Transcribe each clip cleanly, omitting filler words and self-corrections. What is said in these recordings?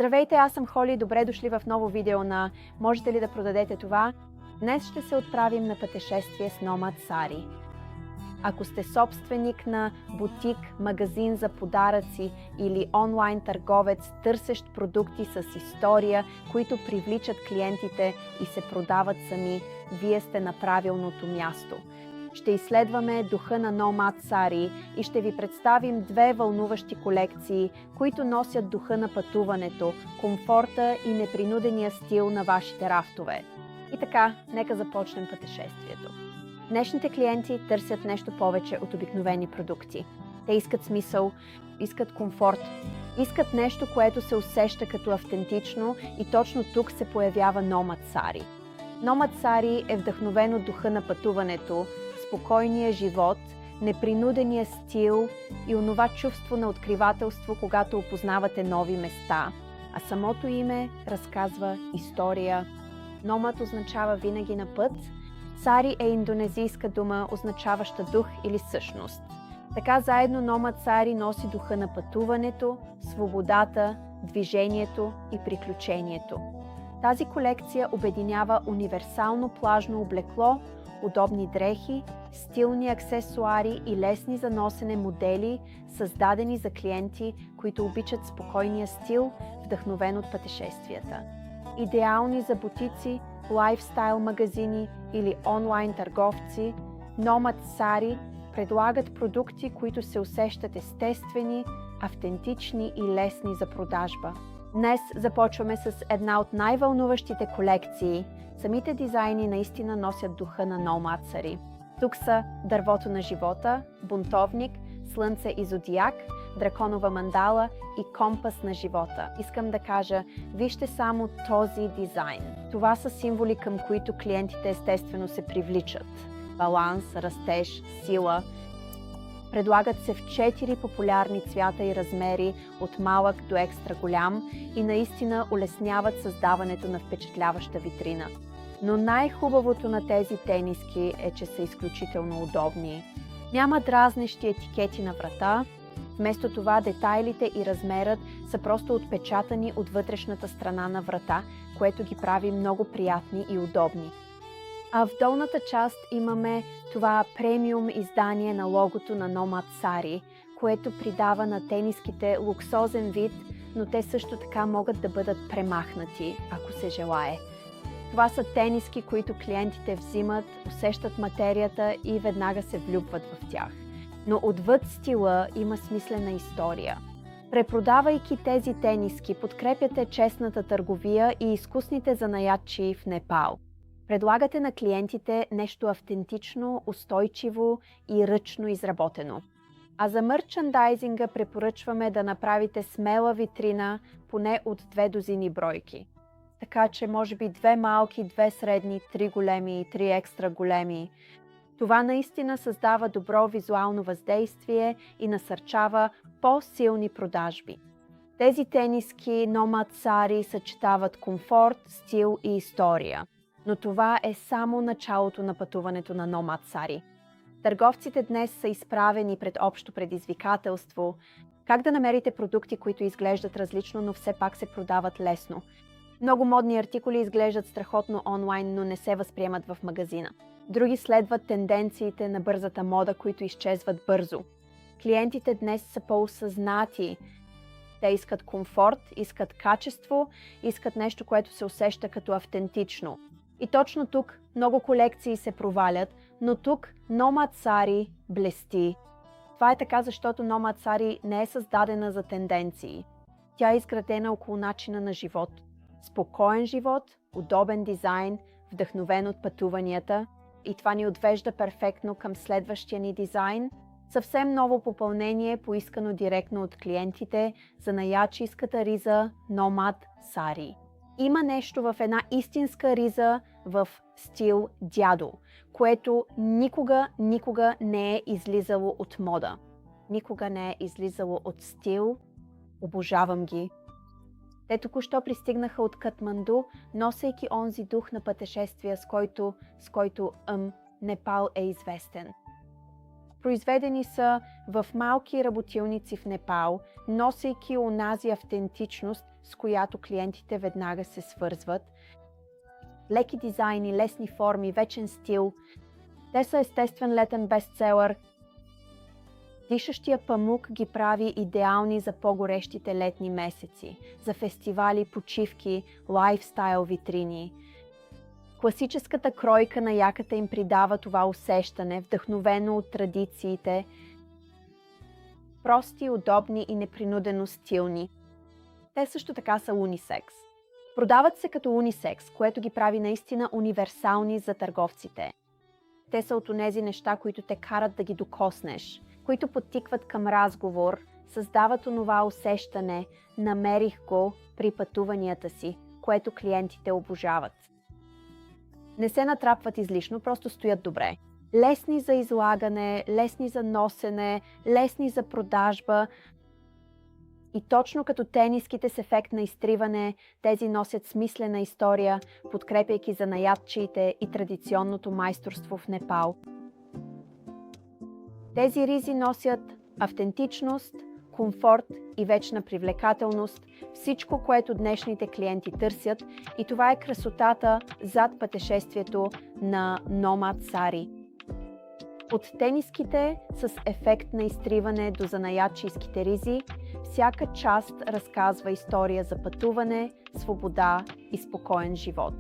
Здравейте, аз съм Холи, добре дошли в ново видео на "Можете ли да продадете това?" Днес ще се отправим на пътешествие с Nomad Sari. Ако сте собственик на бутик, магазин за подаръци или онлайн търговец, търсещ продукти с история, които привличат клиентите и се продават сами, вие сте на правилното място. Ще изследваме духа на Nomad Sari и ще ви представим две вълнуващи колекции, които носят духа на пътуването, комфорта и непринудения стил на вашите рафтове. И така, нека започнем пътешествието. Днешните клиенти търсят нещо повече от обикновени продукти. Те искат смисъл, искат комфорт, искат нещо, което се усеща като автентично, и точно тук се появява Nomad Sari. Nomad Sari е вдъхновен от духа на пътуването, спокойния живот, непринудения стил и онова чувство на откривателство, когато опознавате нови места, а самото име разказва история. Nomad означава винаги на път. Sari е индонезийска дума, означаваща дух или същност. Така заедно Nomad Sari носи духа на пътуването, свободата, движението и приключението. Тази колекция обединява универсално плажно облекло, удобни дрехи, стилни аксесуари и лесни за носене модели, създадени за клиенти, които обичат спокойния стил, вдъхновен от пътешествията. Идеални за бутици, лайфстайл магазини или онлайн търговци, Nomad Sari предлагат продукти, които се усещат естествени, автентични и лесни за продажба. Днес започваме с една от най-вълнуващите колекции. Самите дизайни наистина носят духа на Nomad Sari. Тук са дървото на живота, бунтовник, слънце и зодиак, драконова мандала и компас на живота. Искам да кажа, вижте само този дизайн. Това са символи, към които клиентите естествено се привличат. Баланс, растеж, сила. Предлагат се в 4 популярни цвята и размери, от малък до екстра голям, и наистина улесняват създаването на впечатляваща витрина. Но най-хубавото на тези тениски е, че са изключително удобни. Няма дразнещи етикети на врата. Вместо това детайлите и размерът са просто отпечатани от вътрешната страна на врата, което ги прави много приятни и удобни. А в долната част имаме това премиум издание на логото на Nomad Sari, което придава на тениските луксозен вид, но те също така могат да бъдат премахнати, ако се желае. Това са тениски, които клиентите взимат, усещат материята и веднага се влюбват в тях. Но отвъд стила има смислена история. Препродавайки тези тениски, подкрепяте честната търговия и изкусните занаятчии в Непал. Предлагате на клиентите нещо автентично, устойчиво и ръчно изработено. А за мърчандайзинга препоръчваме да направите смела витрина поне от 2 дузини бройки. Така че може би 2 малки, 2 средни, 3 големи и 3 екстра големи. Това наистина създава добро визуално въздействие и насърчава по-силни продажби. Тези тениски Nomad Sari съчетават комфорт, стил и история. Но това е само началото на пътуването на Nomad Sari. Търговците днес са изправени пред общо предизвикателство. Как да намерите продукти, които изглеждат различно, но все пак се продават лесно? Много модни артикули изглеждат страхотно онлайн, но не се възприемат в магазина. Други следват тенденциите на бързата мода, които изчезват бързо. Клиентите днес са по-осъзнати. Те искат комфорт, искат качество, искат нещо, което се усеща като автентично. И точно тук много колекции се провалят, но тук Nomad Sari блести. Това е така, защото Nomad Sari не е създадена за тенденции. Тя е изградена около начина на живот. Спокоен живот, удобен дизайн, вдъхновен от пътуванията, и това ни отвежда перфектно към следващия ни дизайн. Съвсем ново попълнение, поискано директно от клиентите, за занаятчийската риза Nomad Sari. Има нещо в една истинска риза в стил дядо, което никога не е излизало от мода. Никога не е излизало от стил. Обожавам ги. Те току-що пристигнаха от Катманду, носейки онзи дух на пътешествия, с който Непал е известен. Произведени са в малки работилници в Непал, носейки онази автентичност, с която клиентите веднага се свързват. Леки дизайни, лесни форми, вечен стил. Те са естествен летен бестселър. Дишащия памук ги прави идеални за по-горещите летни месеци, за фестивали, почивки, лайфстайл витрини. Класическата кройка на яката им придава това усещане, вдъхновено от традициите. Прости, удобни и непринудено стилни. Те също така са унисекс. Продават се като унисекс, което ги прави наистина универсални за търговците. Те са от онези неща, които те карат да ги докоснеш, които подтикват към разговор, създават онова усещане «намерих го» при пътуванията си, което клиентите обожават. Не се натрапват излишно, просто стоят добре. Лесни за излагане, лесни за носене, лесни за продажба. И точно като тениските с ефект на изтриване, тези носят смислена история, подкрепяйки занаятчиите и традиционното майсторство в Непал. Тези ризи носят автентичност, комфорт и вечна привлекателност, всичко, което днешните клиенти търсят, и това е красотата зад пътешествието на Nomad Sari. От тениските с ефект на изтриване до занаятчийските ризи, всяка част разказва история за пътуване, свобода и спокоен живот.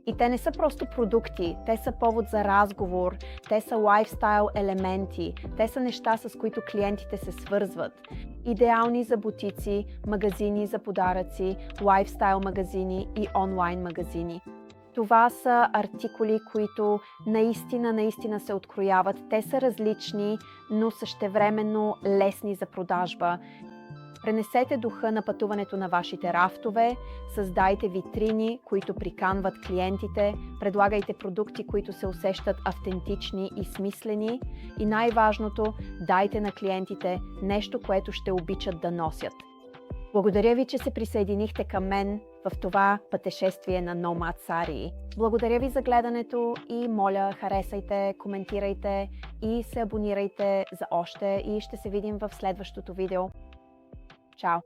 И те не са просто продукти, те са повод за разговор, те са лайфстайл елементи, те са неща, с които клиентите се свързват. Идеални за бутици, магазини за подаръци, лайфстайл магазини и онлайн магазини. Това са артикули, които наистина се открояват. Те са различни, но същевременно лесни за продажба. Пренесете духа на пътуването на вашите рафтове, създайте витрини, които приканват клиентите, предлагайте продукти, които се усещат автентични и смислени, и най-важното, дайте на клиентите нещо, което ще обичат да носят. Благодаря ви, че се присъединихте към мен в това пътешествие на Nomad Sari. Благодаря ви за гледането и моля, харесайте, коментирайте и се абонирайте за още, и ще се видим в следващото видео. Чао!